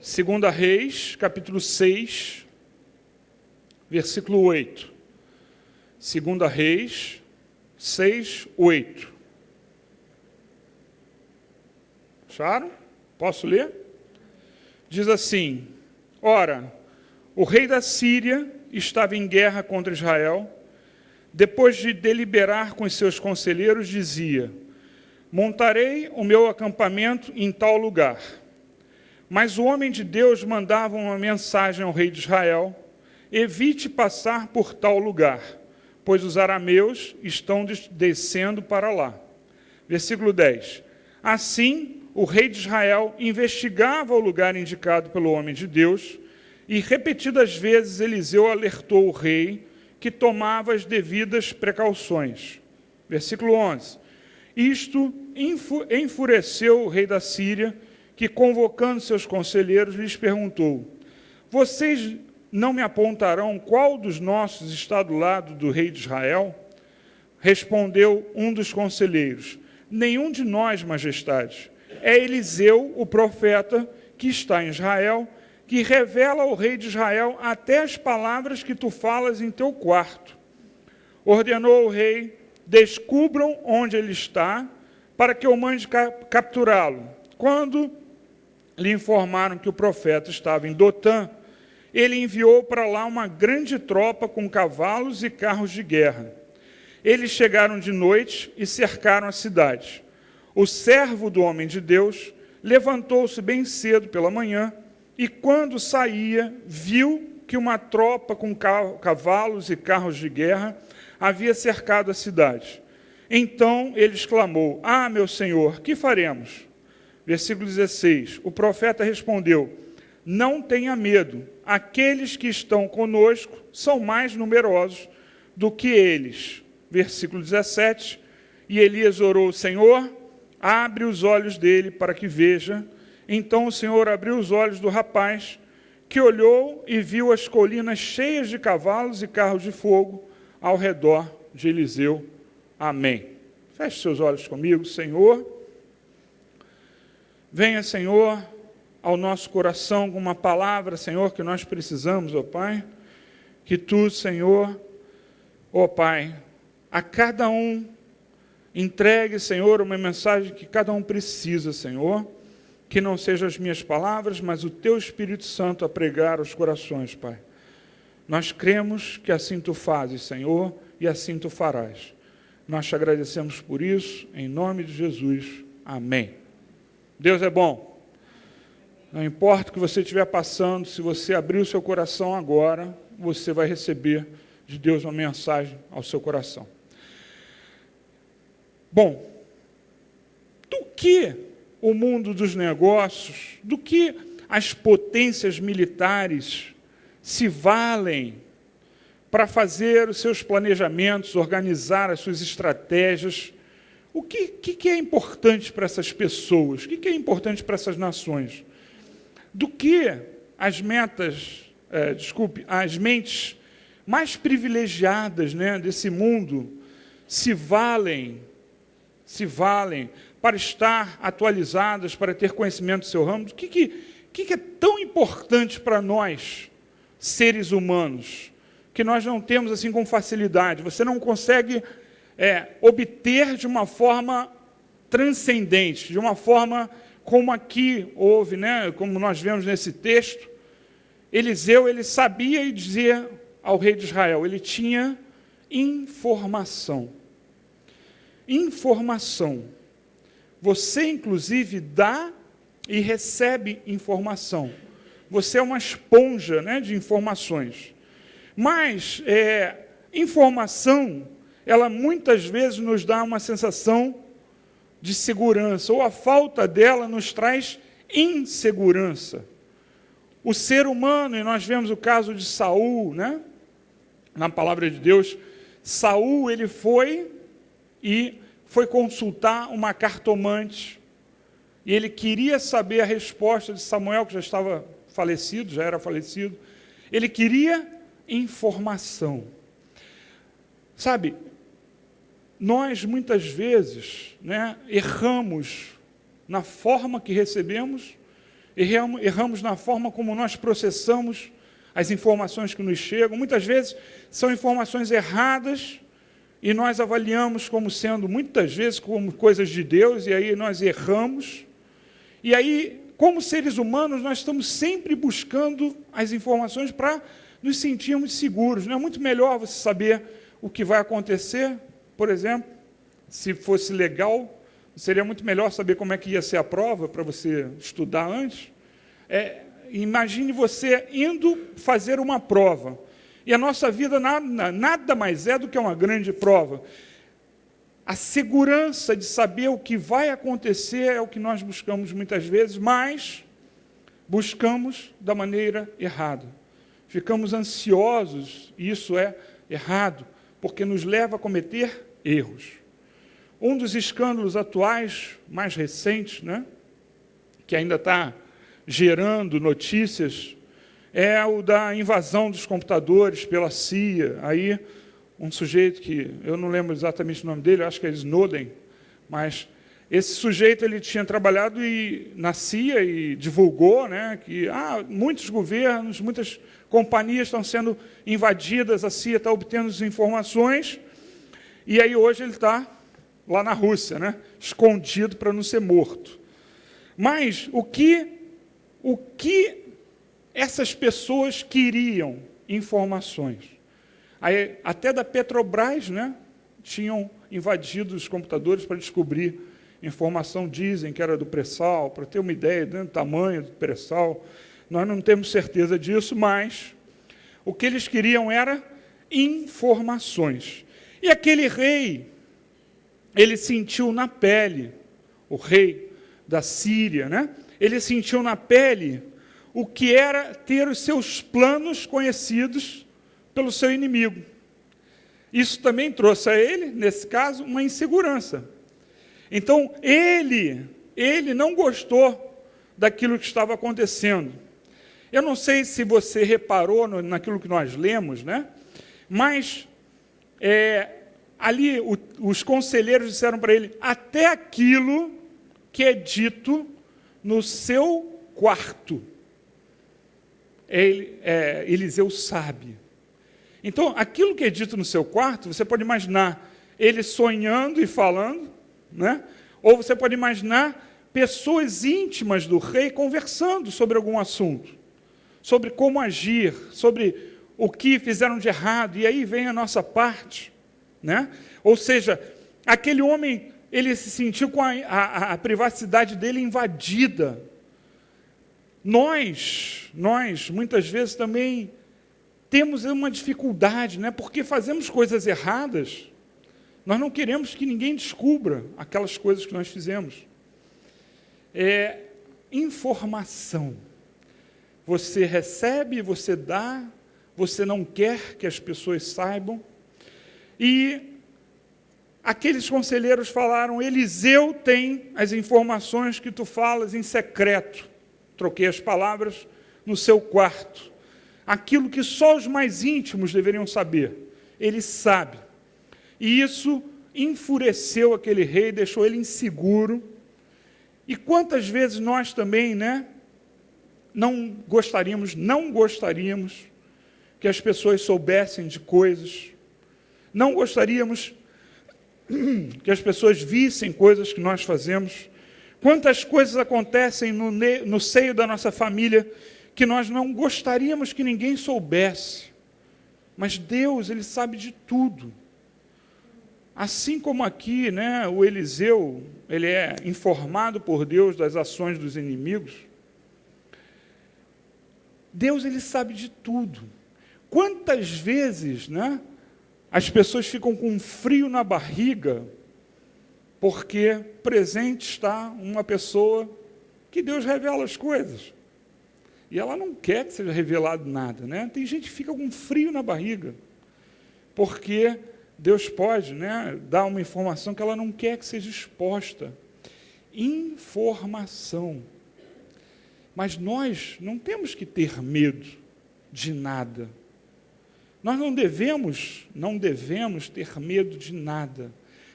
2 Reis, capítulo 6, versículo 8. 2 Reis 6, 8. Acharam? Posso ler? Diz assim: Ora, o rei da Síria estava em guerra contra Israel. Depois de deliberar com os seus conselheiros, dizia: montarei o meu acampamento em tal lugar. Mas o homem de Deus mandava uma mensagem ao rei de Israel: evite passar por tal lugar, pois os arameus estão descendo para lá. Versículo 10. Assim, o rei de Israel investigava o lugar indicado pelo homem de Deus, e repetidas vezes Eliseu alertou o rei que tomava as devidas precauções. Versículo 11. Isto enfureceu o rei da Síria, que, convocando seus conselheiros, lhes perguntou: vocês não me apontarão qual dos nossos está do lado do rei de Israel? Respondeu um dos conselheiros: nenhum de nós, majestade. É Eliseu, o profeta, que está em Israel, que revela ao rei de Israel até as palavras que tu falas em teu quarto. Ordenou o rei: descubram onde ele está, para que eu mande capturá-lo. Quando lhe informaram que o profeta estava em Dotã, ele enviou para lá uma grande tropa com cavalos e carros de guerra. Eles chegaram de noite e cercaram a cidade. O servo do homem de Deus levantou-se bem cedo pela manhã, e quando saía, viu que uma tropa com cavalos e carros de guerra havia cercado a cidade. Então ele exclamou: ah, meu senhor, que faremos? Versículo 16. O profeta respondeu: não tenha medo, aqueles que estão conosco são mais numerosos do que eles. Versículo 17. E Elias orou: Senhor, abre os olhos dele para que veja. Então o Senhor abriu os olhos do rapaz, que olhou e viu as colinas cheias de cavalos e carros de fogo ao redor de Eliseu. Amém. Feche seus olhos comigo, Senhor. Venha, Senhor, ao nosso coração com uma palavra, Senhor, que nós precisamos, ó Pai. Que Tu, Senhor, ó Pai, a cada um entregue, Senhor, uma mensagem que cada um precisa, Senhor. Que não sejam as minhas palavras, mas o Teu Espírito Santo a pregar aos corações, Pai. Nós cremos que assim Tu fazes, Senhor, e assim Tu farás. Nós te agradecemos por isso, em nome de Jesus. Amém. Deus é bom. Não importa o que você estiver passando, se você abrir o seu coração agora, você vai receber de Deus uma mensagem ao seu coração. Bom, do que o mundo dos negócios, do que as potências militares se valem para fazer os seus planejamentos, organizar as suas estratégias? O que é importante para essas pessoas? O que é importante para essas nações? Do que as as mentes mais privilegiadas, né, desse mundo se valem para estar atualizadas, para ter conhecimento do seu ramo? O que é tão importante para nós, seres humanos, que nós não temos assim com facilidade? Você não consegue obter de uma forma transcendente, de uma forma como aqui houve, né, como nós vemos nesse texto. Eliseu, ele sabia e dizia ao rei de Israel, ele tinha informação. Informação. Você, inclusive, dá e recebe informação. Você é uma esponja, né, de informações. Mas informação, ela muitas vezes nos dá uma sensação de segurança, ou a falta dela nos traz insegurança. O ser humano, e nós vemos o caso de Saul, né, na palavra de Deus, Saul, ele foi consultar uma cartomante, e ele queria saber a resposta de Samuel, que já estava falecido, já era falecido. Ele queria informação. Sabe, nós muitas vezes, né, erramos na forma que recebemos, erramos na forma como nós processamos as informações que nos chegam. Muitas vezes são informações erradas e nós avaliamos como sendo, muitas vezes, como coisas de Deus, e aí nós erramos. E aí, como seres humanos, nós estamos sempre buscando as informações para nos sentirmos seguros. Não é muito melhor você saber o que vai acontecer? Por exemplo, se fosse legal, seria muito melhor saber como é que ia ser a prova para você estudar antes. Imagine você indo fazer uma prova. E a nossa vida nada mais é do que uma grande prova. A segurança de saber o que vai acontecer é o que nós buscamos muitas vezes, mas buscamos da maneira errada. Ficamos ansiosos, e isso é errado, porque nos leva a cometer erros. Um dos escândalos atuais, mais recentes, né, que ainda está gerando notícias, é o da invasão dos computadores pela CIA. Aí, um sujeito que, eu não lembro exatamente o nome dele, acho que é Snowden, mas esse sujeito ele tinha trabalhado na CIA e divulgou, né, que muitos governos, muitas companhias estão sendo invadidas, a CIA está obtendo as informações, e aí hoje ele está lá na Rússia, né, escondido para não ser morto. Mas o que essas pessoas queriam? Informações. Aí, até da Petrobras, né, tinham invadido os computadores para descobrir informação, dizem que era do pré-sal, para ter uma ideia do tamanho do pré-sal. Nós não temos certeza disso, mas o que eles queriam era informações. E aquele rei, ele sentiu na pele, o rei da Síria, né, ele sentiu na pele o que era ter os seus planos conhecidos pelo seu inimigo. Isso também trouxe a ele, nesse caso, uma insegurança. Então, ele não gostou daquilo que estava acontecendo. Eu não sei se você reparou naquilo que nós lemos, né? Mas ali os conselheiros disseram para ele, até aquilo que é dito no seu quarto. Eliseu sabe. Então, aquilo que é dito no seu quarto, você pode imaginar ele sonhando e falando, né? Ou você pode imaginar pessoas íntimas do rei conversando sobre algum assunto, sobre como agir, sobre o que fizeram de errado, e aí vem a nossa parte, né? Ou seja, aquele homem, ele se sentiu com a privacidade dele invadida. Nós, muitas vezes, também temos uma dificuldade, né? Porque fazemos coisas erradas, nós não queremos que ninguém descubra aquelas coisas que nós fizemos. Informação. Você recebe, você dá, você não quer que as pessoas saibam. E aqueles conselheiros falaram, Eliseu tem as informações que tu falas em secreto. Troquei as palavras, no seu quarto. Aquilo que só os mais íntimos deveriam saber. Ele sabe. E isso enfureceu aquele rei, deixou ele inseguro. E quantas vezes nós também, né, não gostaríamos que as pessoas soubessem de coisas, não gostaríamos que as pessoas vissem coisas que nós fazemos. Quantas coisas acontecem no seio da nossa família que nós não gostaríamos que ninguém soubesse. Mas Deus, Ele sabe de tudo. Assim como aqui, né, o Eliseu, ele é informado por Deus das ações dos inimigos, Deus, Ele sabe de tudo. Quantas vezes, né, as pessoas ficam com um frio na barriga porque presente está uma pessoa que Deus revela as coisas. E ela não quer que seja revelado nada, né? Tem gente que fica com frio na barriga, porque Deus pode, né, dar uma informação que ela não quer que seja exposta. Informação. Mas nós não temos que ter medo de nada. Nós não devemos ter medo de nada.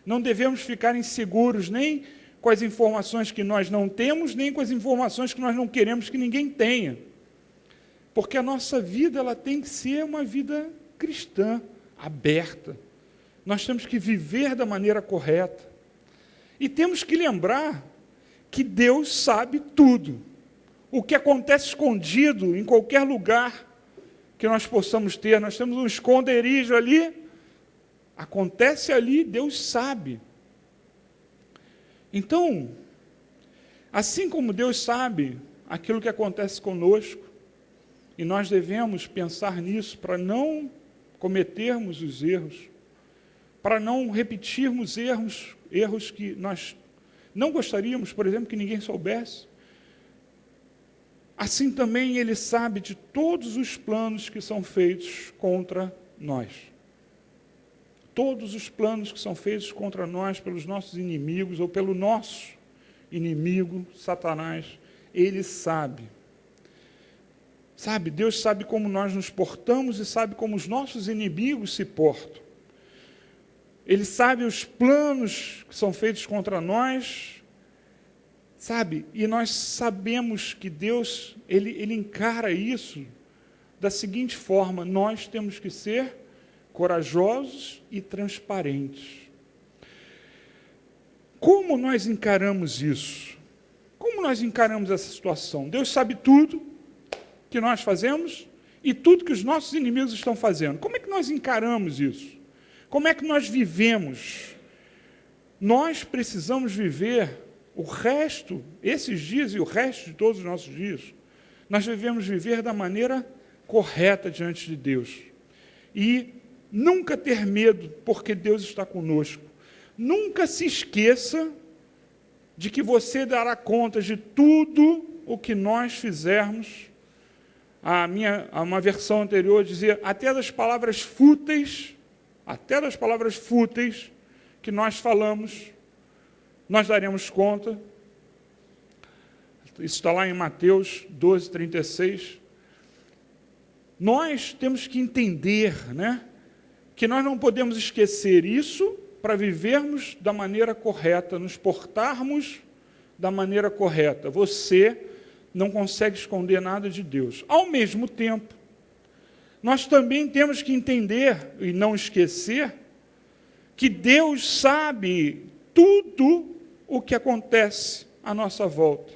Não devemos ficar inseguros nem com as informações que nós não temos, nem com as informações que nós não queremos que ninguém tenha. Porque a nossa vida ela tem que ser uma vida cristã, aberta. Nós temos que viver da maneira correta. E temos que lembrar que Deus sabe tudo. O que acontece escondido em qualquer lugar que nós possamos ter, nós temos um esconderijo ali, acontece ali, Deus sabe. Então, assim como Deus sabe aquilo que acontece conosco, e nós devemos pensar nisso para não cometermos os erros, para não repetirmos erros que nós não gostaríamos, por exemplo, que ninguém soubesse. Assim também Ele sabe de todos os planos que são feitos contra nós. Todos os planos que são feitos contra nós pelos nossos inimigos, ou pelo nosso inimigo, Satanás, Ele sabe. Sabe, Deus sabe como nós nos portamos e sabe como os nossos inimigos se portam. Ele sabe os planos que são feitos contra nós, sabe? E nós sabemos que Deus, Ele encara isso da seguinte forma: nós temos que ser corajosos e transparentes. Como nós encaramos isso? Como nós encaramos essa situação? Deus sabe tudo que nós fazemos e tudo que os nossos inimigos estão fazendo. Como é que nós encaramos isso? Como é que nós vivemos? Nós precisamos viver o resto, esses dias e o resto de todos os nossos dias, nós devemos viver da maneira correta diante de Deus. E nunca ter medo, porque Deus está conosco. Nunca se esqueça de que você dará conta de tudo o que nós fizermos. Uma versão anterior dizia, até das palavras fúteis que nós falamos, nós daremos conta. Isso está lá em Mateus 12, 36. Nós temos que entender, que nós não podemos esquecer isso para vivermos da maneira correta, nos portarmos da maneira correta. Você não consegue esconder nada de Deus. Ao mesmo tempo, nós também temos que entender e não esquecer que Deus sabe tudo o que acontece à nossa volta.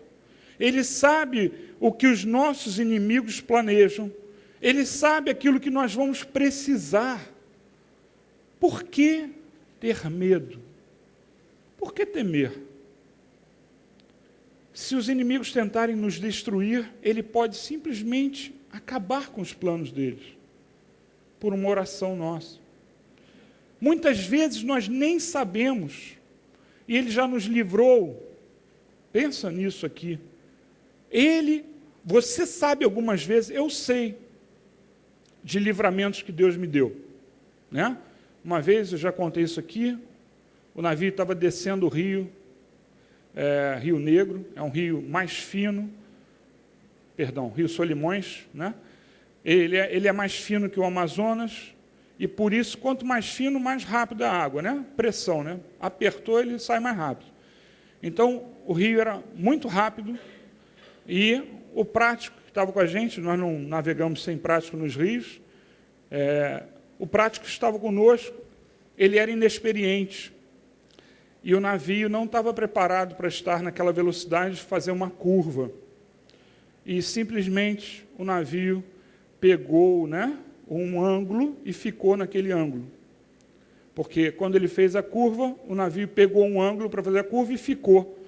Ele sabe o que os nossos inimigos planejam. Ele sabe aquilo que nós vamos precisar. Por que ter medo? Por que temer? Se os inimigos tentarem nos destruir, ele pode simplesmente acabar com os planos deles, por uma oração nossa. Muitas vezes nós nem sabemos, e ele já nos livrou. Pensa nisso aqui. Você sabe algumas vezes, eu sei, de livramentos que Deus me deu. Uma vez, eu já contei isso aqui, o navio estava descendo o rio, Rio Negro, é um rio mais fino, Rio Solimões, Ele é mais fino que o Amazonas, e por isso, quanto mais fino, mais rápido a água, pressão, apertou, ele sai mais rápido. Então, o rio era muito rápido, e o prático que estava com a gente, nós não navegamos sem prático nos rios, o prático que estava conosco, ele era inexperiente, e o navio não estava preparado para estar naquela velocidade de fazer uma curva. E simplesmente o navio pegou um ângulo e ficou naquele ângulo. Porque quando ele fez a curva, o navio pegou um ângulo para fazer a curva e ficou.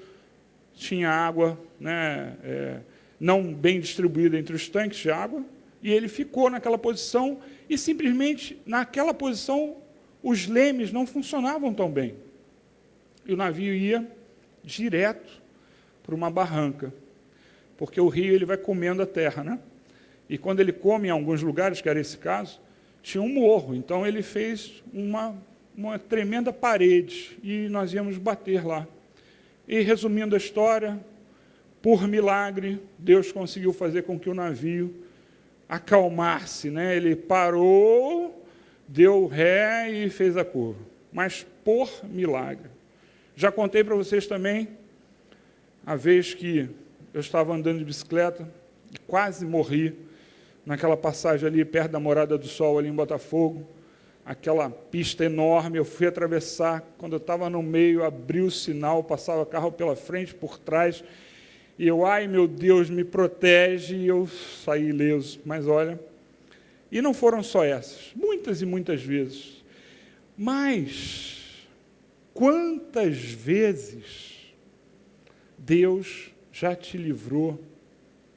Tinha água não bem distribuída entre os tanques de água, e ele ficou naquela posição, e simplesmente naquela posição os lemes não funcionavam tão bem. E o navio ia direto para uma barranca, porque o rio ele vai comendo a terra, E quando ele come em alguns lugares, que era esse caso, tinha um morro, então ele fez uma tremenda parede, e nós íamos bater lá. E resumindo a história, por milagre, Deus conseguiu fazer com que o navio acalmasse, Ele parou, deu ré e fez a curva, mas por milagre. Já contei para vocês também a vez que eu estava andando de bicicleta e quase morri naquela passagem ali perto da Morada do Sol, ali em Botafogo, aquela pista enorme, eu fui atravessar, quando eu estava no meio, abriu o sinal, passava carro pela frente, por trás, e eu, ai meu Deus, me protege, e eu saí ileso. Mas olha, e não foram só essas, muitas e muitas vezes, mas quantas vezes Deus já te livrou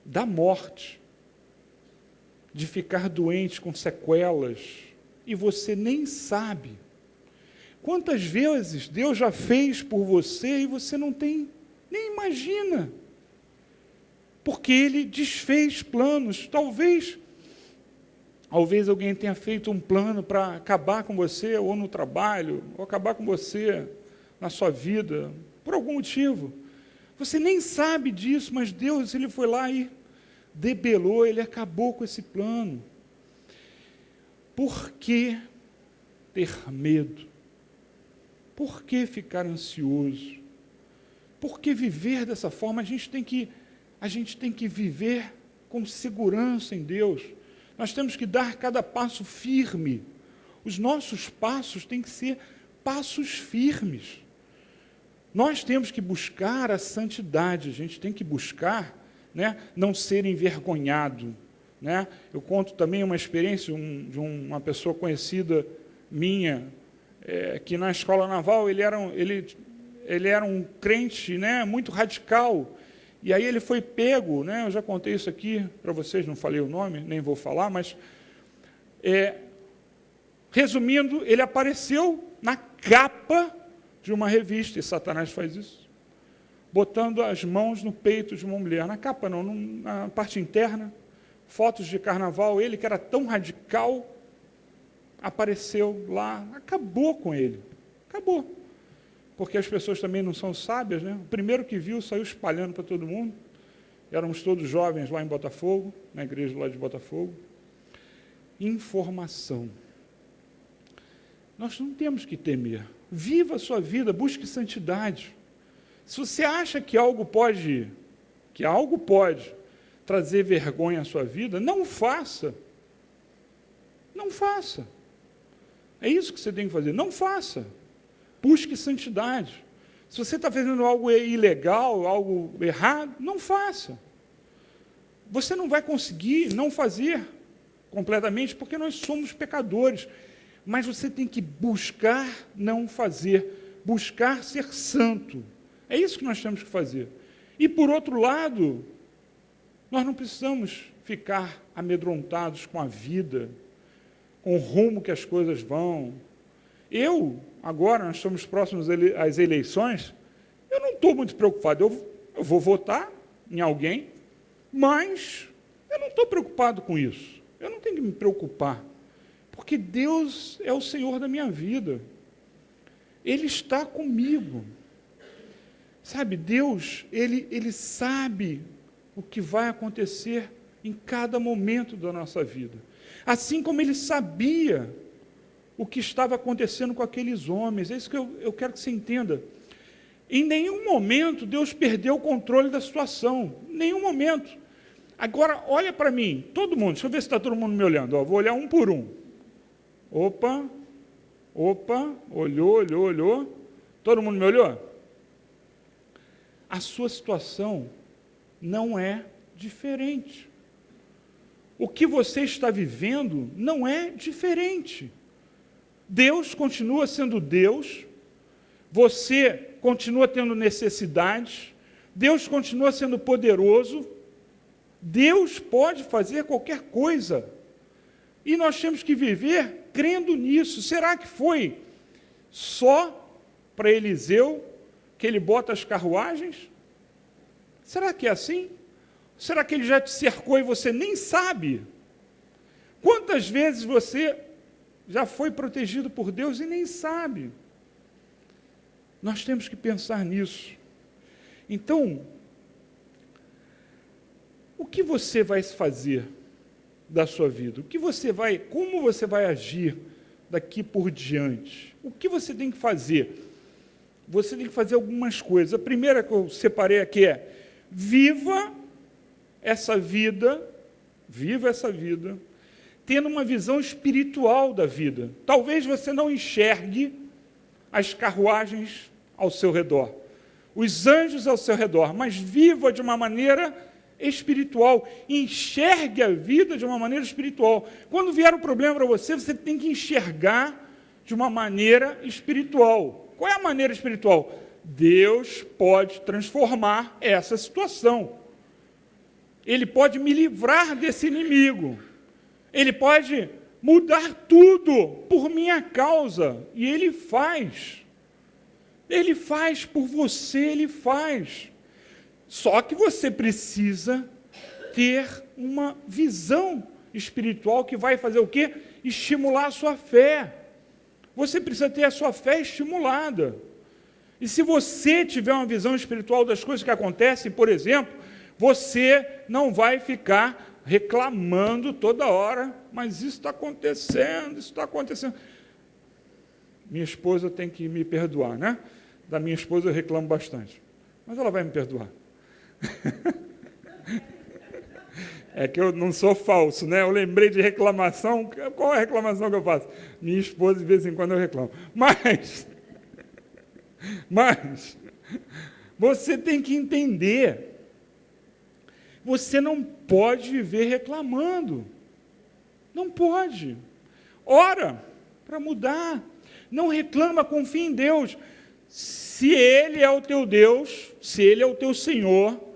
da morte, de ficar doente com sequelas, e você nem sabe. Quantas vezes Deus já fez por você e você não tem, nem imagina. Porque Ele desfez planos. Talvez alguém tenha feito um plano para acabar com você, ou no trabalho, ou acabar com você na sua vida, por algum motivo. Você nem sabe disso, mas Deus, Ele foi lá e debelou, Ele acabou com esse plano. Por que ter medo? Por que ficar ansioso? Por que viver dessa forma? A gente tem que viver com segurança em Deus. Nós temos que dar cada passo firme. Os nossos passos têm que ser passos firmes. Nós temos que buscar a santidade, a gente tem que buscar, né, não ser envergonhado. Né? Eu conto também uma experiência de uma pessoa conhecida minha, que na escola naval ele era um crente, né, muito radical, e aí ele foi pego, né, eu já contei isso aqui para vocês, não falei o nome, nem vou falar, mas, resumindo, ele apareceu na capa de uma revista, e Satanás faz isso, botando as mãos no peito de uma mulher, na capa não, na parte interna, fotos de carnaval, ele que era tão radical, apareceu lá, acabou com ele, acabou, porque as pessoas também não são sábias, né? O primeiro que viu saiu espalhando para todo mundo, éramos todos jovens lá em Botafogo, na igreja lá de Botafogo. Informação. Nós não temos que temer, viva a sua vida, busque santidade. Se você acha que algo pode trazer vergonha à sua vida, não faça. Não faça. É isso que você tem que fazer, não faça. Busque santidade. Se você está fazendo algo ilegal, algo errado, não faça. Você não vai conseguir não fazer completamente, porque nós somos pecadores. Mas você tem que buscar não fazer, buscar ser santo. É isso que nós temos que fazer. E, por outro lado, nós não precisamos ficar amedrontados com a vida, com o rumo que as coisas vão. Agora, nós estamos próximos às eleições, eu não estou muito preocupado. Eu vou votar em alguém, mas eu não estou preocupado com isso. Eu não tenho que me preocupar, porque Deus é o Senhor da minha vida. Ele está comigo. Sabe, Deus, Ele sabe o que vai acontecer em cada momento da nossa vida. Assim como Ele sabia o que estava acontecendo com aqueles homens. É isso que eu quero que você entenda. Em nenhum momento Deus perdeu o controle da situação. Em nenhum momento. Agora, olha para mim, todo mundo, deixa eu ver se está todo mundo me olhando. Vou olhar um por um. Opa, olhou. Todo mundo me olhou? A sua situação não é diferente. O que você está vivendo não é diferente. Deus continua sendo Deus, você continua tendo necessidades, Deus continua sendo poderoso, Deus pode fazer qualquer coisa. E nós temos que viver crendo nisso. Será que foi só para Eliseu que ele bota as carruagens? Será que é assim? Será que ele já te cercou e você nem sabe? Quantas vezes você já foi protegido por Deus e nem sabe? Nós temos que pensar nisso. Então, o que você vai fazer da sua vida? Como você vai agir daqui por diante? O que você tem que fazer? você tem que fazer algumas coisas. A primeira que eu separei aqui é: viva essa vida, tendo uma visão espiritual da vida. Talvez você não enxergue as carruagens ao seu redor, os anjos ao seu redor, mas viva de uma maneira espiritual, enxergue a vida de uma maneira espiritual. Quando vier um problema para você, você tem que enxergar de uma maneira espiritual. Qual é a maneira espiritual? Deus pode transformar essa situação. Ele pode me livrar desse inimigo. Ele pode mudar tudo por minha causa. E Ele faz. Ele faz por você, Ele faz. Só que você precisa ter uma visão espiritual que vai fazer o quê? Estimular a sua fé. Você precisa ter a sua fé estimulada. E se você tiver uma visão espiritual das coisas que acontecem, por exemplo, você não vai ficar reclamando toda hora, mas isso está acontecendo, isso está acontecendo. Minha esposa tem que me perdoar, né? Da minha esposa eu reclamo bastante, mas ela vai me perdoar. É que eu não sou falso, né? Eu lembrei de reclamação. Qual é a reclamação que eu faço? Minha esposa, de vez em quando, eu reclamo. Mas você tem que entender, você não pode viver reclamando. Não pode. Ora para mudar. Não reclama, confia em Deus. Se Ele é o teu Deus, se Ele é o teu Senhor,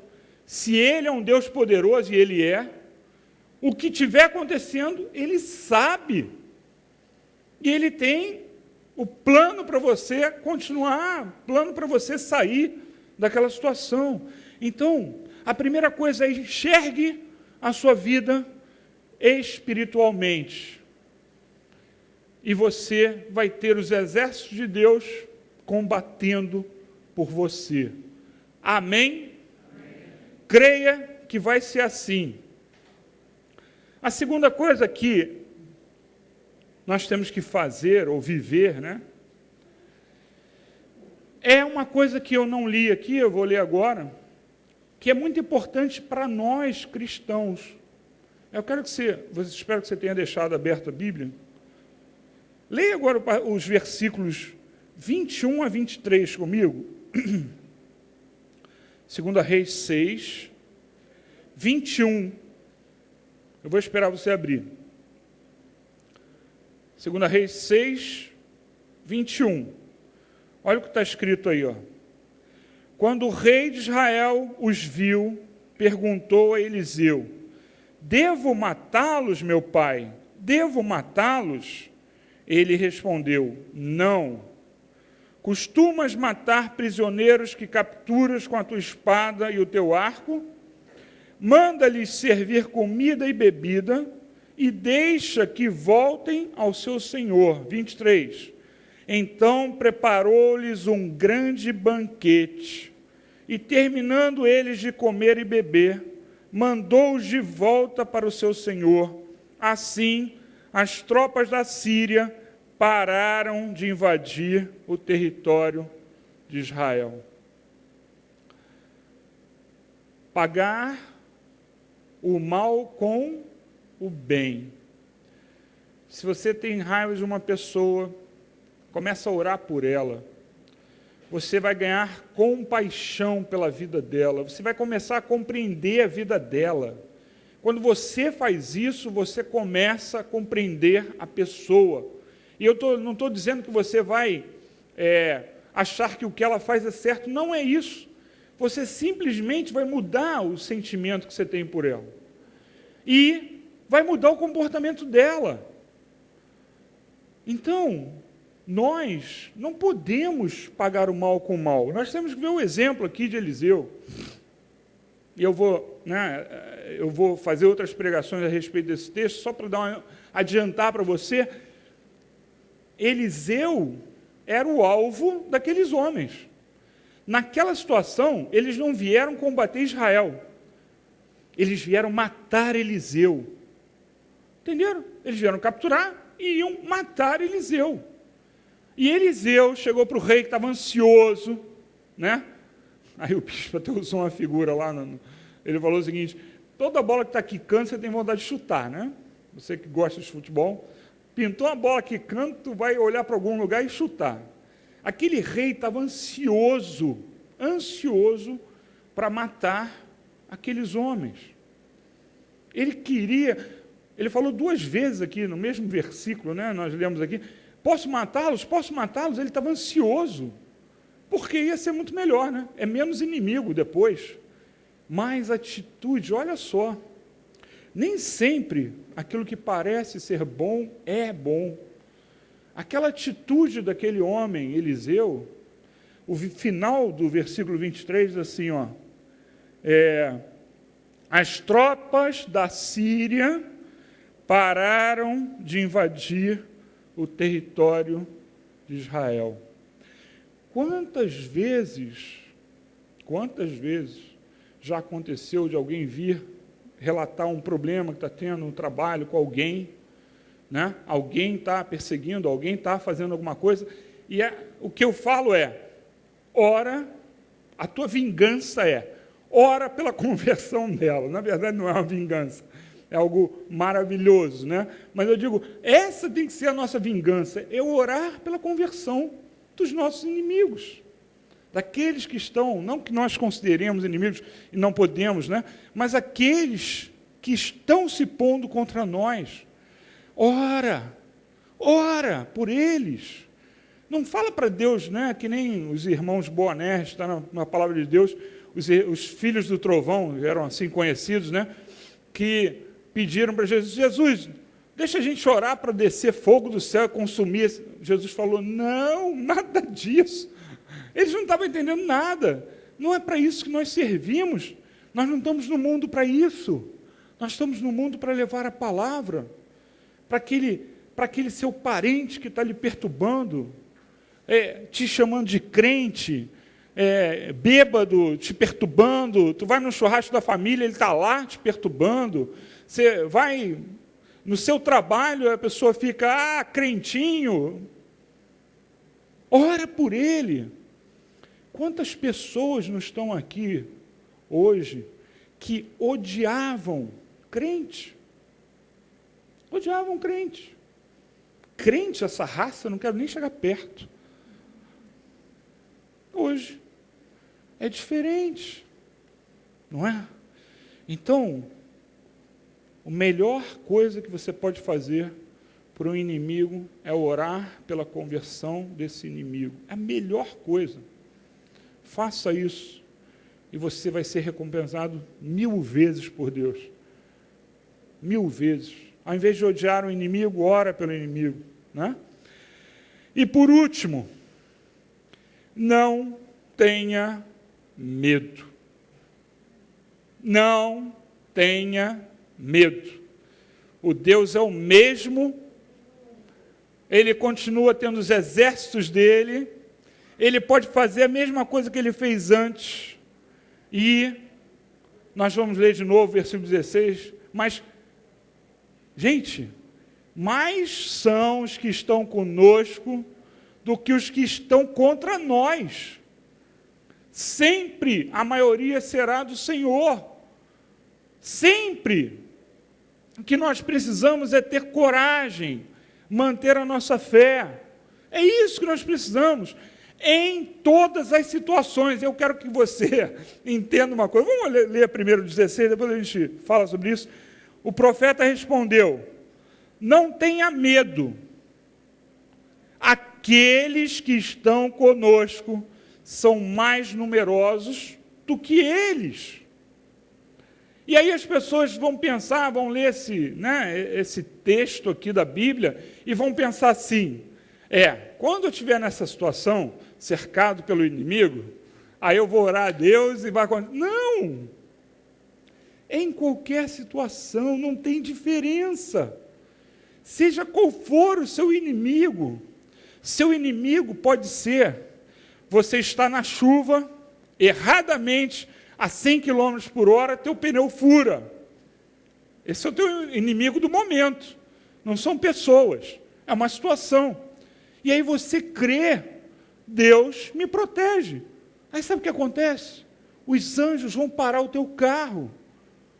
se Ele é um Deus poderoso, e Ele é, o que estiver acontecendo, Ele sabe. E Ele tem o plano para você continuar, plano para você sair daquela situação. Então, a primeira coisa é: enxergue a sua vida espiritualmente. E você vai ter os exércitos de Deus combatendo por você. Amém? Creia que vai ser assim. A segunda coisa que nós temos que fazer ou viver, né? É uma coisa que eu não li aqui, eu vou ler agora, que é muito importante para nós cristãos. Eu quero que espero que você tenha deixado aberta a Bíblia. Leia agora os versículos 21 a 23 comigo. 2 Reis 6, 21. Eu vou esperar você abrir. 2 Reis 6, 21. Olha o que está escrito aí, ó. Quando o rei de Israel os viu, perguntou a Eliseu: devo matá-los, meu pai? Devo matá-los? Ele respondeu: não. Costumas matar prisioneiros que capturas com a tua espada e o teu arco? Manda-lhes servir comida e bebida, e deixa que voltem ao seu senhor. 23. Então preparou-lhes um grande banquete, e terminando eles de comer e beber, mandou-os de volta para o seu senhor. Assim, as tropas da Síria pararam de invadir o território de Israel. Pagar o mal com o bem. Se você tem raiva de uma pessoa, começa a orar por ela. Você vai ganhar compaixão pela vida dela. Você vai começar a compreender a vida dela. Quando você faz isso, você começa a compreender a pessoa. E eu não estou dizendo que você vai achar que o que ela faz é certo. Não é isso. Você simplesmente vai mudar o sentimento que você tem por ela. E vai mudar o comportamento dela. Então, nós não podemos pagar o mal com o mal. Nós temos que ver o exemplo aqui de Eliseu. E eu vou fazer outras pregações a respeito desse texto, só para adiantar para você. Eliseu era o alvo daqueles homens. Naquela situação, eles não vieram combater Israel. Eles vieram matar Eliseu. Entenderam? Eles vieram capturar e iam matar Eliseu. E Eliseu chegou para o rei que estava ansioso, né? Aí o bispo até usou uma figura lá, ele falou o seguinte: toda bola que está quicando, você tem vontade de chutar, né? Você que gosta de futebol, pintou uma bola quicando, tu vai olhar para algum lugar e chutar. Aquele rei estava ansioso para matar aqueles homens. Ele falou 2 vezes aqui, no mesmo versículo, né? Nós lemos aqui, posso matá-los? Posso matá-los? Ele estava ansioso, porque ia ser muito melhor, né? É menos inimigo depois. Mais atitude, olha só. Nem sempre aquilo que parece ser bom é bom. Aquela atitude daquele homem, Eliseu, o final do versículo 23 diz assim, ó, as tropas da Síria pararam de invadir o território de Israel. Quantas vezes já aconteceu de alguém vir relatar um problema que está tendo no trabalho com alguém, né? Alguém está perseguindo, alguém está fazendo alguma coisa, e o que eu falo ora, a tua vingança ora pela conversão dela. Na verdade, não é uma vingança, é algo maravilhoso, né? Mas eu digo, essa tem que ser a nossa vingança, orar pela conversão dos nossos inimigos, daqueles que estão, não que nós consideremos inimigos e não podemos, né? Mas aqueles que estão se pondo contra nós. Ora por eles. Não fala para Deus, né, que nem os irmãos Boanerges, está na palavra de Deus, os filhos do trovão, eram assim conhecidos, né, que pediram para Jesus, deixa a gente orar para descer fogo do céu e consumir. Jesus falou, não, nada disso. Eles não estavam entendendo nada. Não é para isso que nós servimos. Nós não estamos no mundo para isso. Nós estamos no mundo para levar a palavra para aquele seu parente que está lhe perturbando, te chamando de crente, bêbado, te perturbando. Tu vai no churrasco da família, ele está lá te perturbando. Você vai no seu trabalho, a pessoa fica, crentinho. Ora por ele. Quantas pessoas não estão aqui hoje que odiavam crente? Odiavam crente. Crente, essa raça, não quero nem chegar perto. Hoje é diferente, não é? Então, a melhor coisa que você pode fazer para um inimigo é orar pela conversão desse inimigo. É a melhor coisa. Faça isso e você vai ser recompensado 1000 vezes por Deus. 1000 vezes. Ao invés de odiar o inimigo, ora pelo inimigo, né? E por último, não tenha medo. Não tenha medo. O Deus é o mesmo, ele continua tendo os exércitos dele, ele pode fazer a mesma coisa que ele fez antes, e nós vamos ler de novo o versículo 16, mas, gente, mais são os que estão conosco do que os que estão contra nós. Sempre a maioria será do Senhor. Sempre. O que nós precisamos é ter coragem, manter a nossa fé. É isso que nós precisamos. Em todas as situações. Eu quero que você entenda uma coisa. Vamos ler primeiro o 16, depois a gente fala sobre isso. O profeta respondeu, não tenha medo. Aqueles que estão conosco são mais numerosos do que eles. E aí as pessoas vão pensar, vão ler esse texto aqui da Bíblia e vão pensar assim, quando eu estiver nessa situação, cercado pelo inimigo, aí eu vou orar a Deus e vai acontecer. Não! Em qualquer situação, não tem diferença. Seja qual for o seu inimigo pode ser, você está na chuva, erradamente, a 100 km por hora, teu pneu fura. Esse é o teu inimigo do momento. Não são pessoas, é uma situação. E aí você crê, Deus me protege. Aí sabe o que acontece? Os anjos vão parar o teu carro,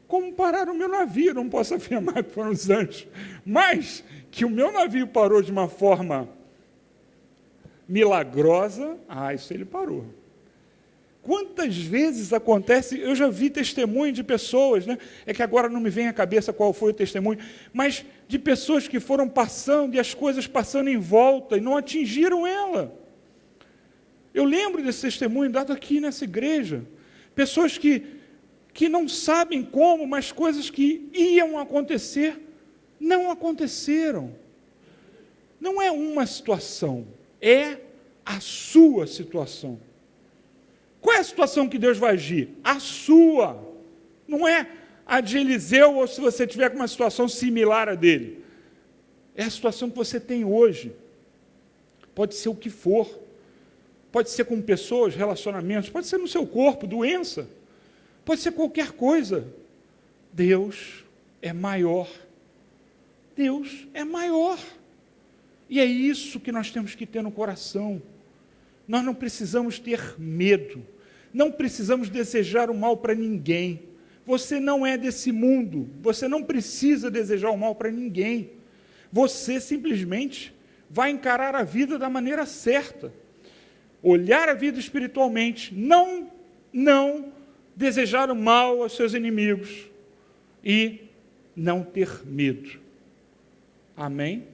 como pararam o meu navio. Não posso afirmar que foram os anjos, mas que o meu navio parou de uma forma milagrosa, isso ele parou. Quantas vezes acontece, eu já vi testemunho de pessoas, né? É que agora não me vem à cabeça qual foi o testemunho, mas de pessoas que foram passando e as coisas passando em volta e não atingiram ela. Eu lembro desse testemunho dado aqui nessa igreja. Pessoas que não sabem como, mas coisas que iam acontecer, não aconteceram. Não é uma situação, é a sua situação. Qual é a situação que Deus vai agir? A sua. Não é a de Eliseu, ou se você tiver com uma situação similar à dele. É a situação que você tem hoje. Pode ser o que for. Pode ser com pessoas, relacionamentos, pode ser no seu corpo, doença. Pode ser qualquer coisa. Deus é maior. Deus é maior. E é isso que nós temos que ter no coração. Nós não precisamos ter medo. Não precisamos desejar o mal para ninguém. Você não é desse mundo. Você não precisa desejar o mal para ninguém. Você simplesmente vai encarar a vida da maneira certa. Olhar a vida espiritualmente. Não desejar o mal aos seus inimigos. E não ter medo. Amém?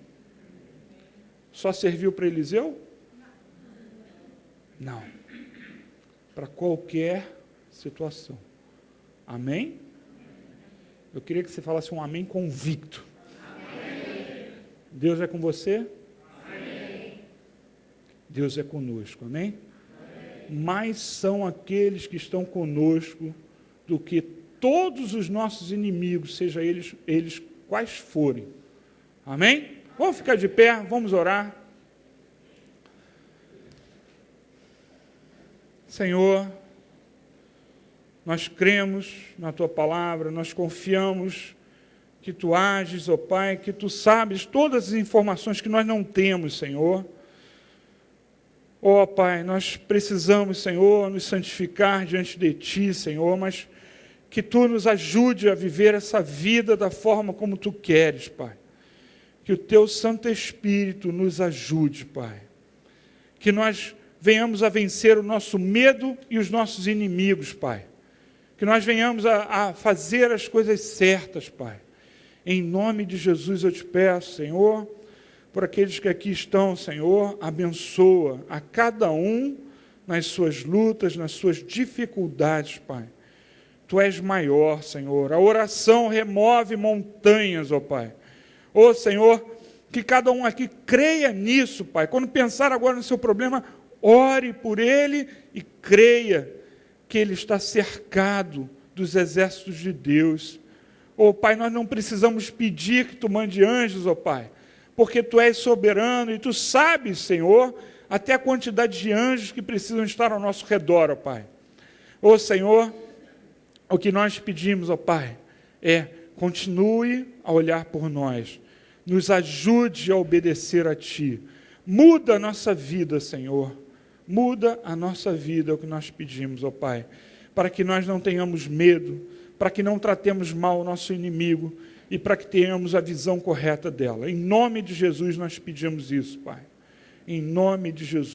Só serviu para Eliseu? Não. Para qualquer situação. Amém? Eu queria que você falasse um amém convicto. Amém. Deus é com você? Amém. Deus é conosco. Amém? Amém? Mais são aqueles que estão conosco do que todos os nossos inimigos, seja eles quais forem. Amém? Vamos ficar de pé, vamos orar. Senhor, nós cremos na Tua palavra, nós confiamos que Tu ages, ó Pai, que Tu sabes todas as informações que nós não temos, Senhor. Ó Pai, nós precisamos, Senhor, nos santificar diante de Ti, Senhor, mas que Tu nos ajude a viver essa vida da forma como Tu queres, Pai. Que o Teu Santo Espírito nos ajude, Pai. Que nós venhamos a vencer o nosso medo e os nossos inimigos, Pai. Que nós venhamos a fazer as coisas certas, Pai. Em nome de Jesus eu te peço, Senhor, por aqueles que aqui estão, Senhor, abençoa a cada um nas suas lutas, nas suas dificuldades, Pai. Tu és maior, Senhor. A oração remove montanhas, ó Pai. Ó Senhor, que cada um aqui creia nisso, Pai. Quando pensar agora no seu problema, ore por ele e creia que ele está cercado dos exércitos de Deus. Ó Pai, nós não precisamos pedir que Tu mande anjos, ó Pai, porque Tu és soberano e Tu sabes, Senhor, até a quantidade de anjos que precisam estar ao nosso redor, ó Pai. Ó Senhor, o que nós pedimos, ó Pai, é continue a olhar por nós, nos ajude a obedecer a Ti. Muda a nossa vida, Senhor. Muda a nossa vida, é o que nós pedimos, ó Pai, para que nós não tenhamos medo, para que não tratemos mal o nosso inimigo e para que tenhamos a visão correta dela. Em nome de Jesus nós pedimos isso, Pai. Em nome de Jesus.